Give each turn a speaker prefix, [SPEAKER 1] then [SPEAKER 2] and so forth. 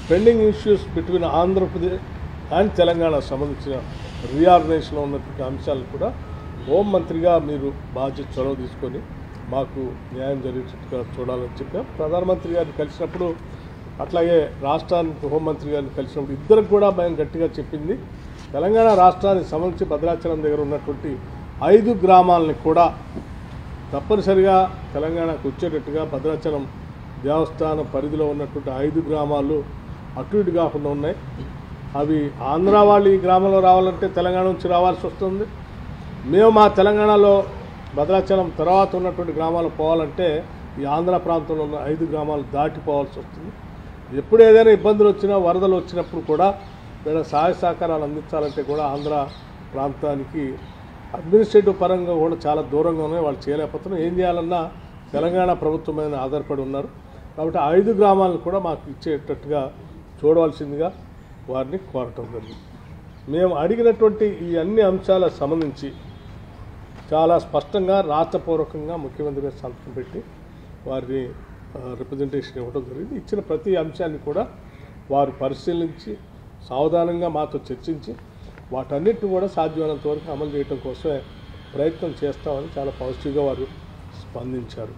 [SPEAKER 1] Pending issues between Andhra Pradesh and Telangana సంబంధించిన రీఆర్గనైజేషన్లో ఉన్నటువంటి అంశాలను కూడా హోంమంత్రిగా మీరు బాధ్యత చొరవ తీసుకొని మాకు న్యాయం జరిగేటట్టుగా చూడాలని చెప్పాం. ప్రధానమంత్రి గారిని కలిసినప్పుడు అట్లాగే రాష్ట్రానికి హోంమంత్రి గారిని కలిసినప్పుడు ఇద్దరికి కూడా మేము గట్టిగా చెప్పింది, తెలంగాణ రాష్ట్రానికి సంబంధించి భద్రాచలం దగ్గర ఉన్నటువంటి 5 గ్రామాలని కూడా తప్పనిసరిగా తెలంగాణకు వచ్చేటట్టుగా భద్రాచలం దేవస్థానం పరిధిలో ఉన్నటువంటి 5 గ్రామాలు అటు ఇటు కాకుండా ఉన్నాయి. అవి ఆంధ్ర వాళ్ళు ఈ గ్రామంలో రావాలంటే తెలంగాణ నుంచి రావాల్సి వస్తుంది. మేము మా తెలంగాణలో భద్రాచలం తర్వాత ఉన్నటువంటి గ్రామాలు పోవాలంటే ఈ ఆంధ్ర ప్రాంతంలో ఉన్న 5 గ్రామాలు దాటిపోవాల్సి వస్తుంది. ఎప్పుడు ఏదైనా ఇబ్బందులు వచ్చినా వరదలు వచ్చినప్పుడు కూడా లేదా సహాయ సహకారాలు అందించాలంటే కూడా ఆంధ్ర ప్రాంతానికి అడ్మినిస్ట్రేటివ్ పరంగా కూడా చాలా దూరంగా ఉన్నాయి, వాళ్ళు చేయలేకపోతున్నారు. ఏం చేయాలన్నా తెలంగాణ ప్రభుత్వం మీద ఆధారపడి ఉన్నారు. కాబట్టి 5 గ్రామాలను కూడా మాకు ఇచ్చేటట్టుగా చూడవలసిందిగా వారిని కోరటం జరిగింది. మేము అడిగినటువంటి ఈ అన్ని అంశాలకు సంబంధించి చాలా స్పష్టంగా రాతపూర్వకంగా ముఖ్యమంత్రి గారు సంతకం పెట్టి వారిని రిప్రజెంటేషన్ ఇవ్వడం జరిగింది. ఇచ్చిన ప్రతి అంశాన్ని కూడా వారు పరిశీలించి సావధానంగా మాతో చర్చించి వాటన్నిటిని కూడా సాధ్యమైనంత వరకు అమలు చేయడం కోసమే ప్రయత్నం చేస్తామని చాలా పాజిటివ్గా వారు స్పందించారు.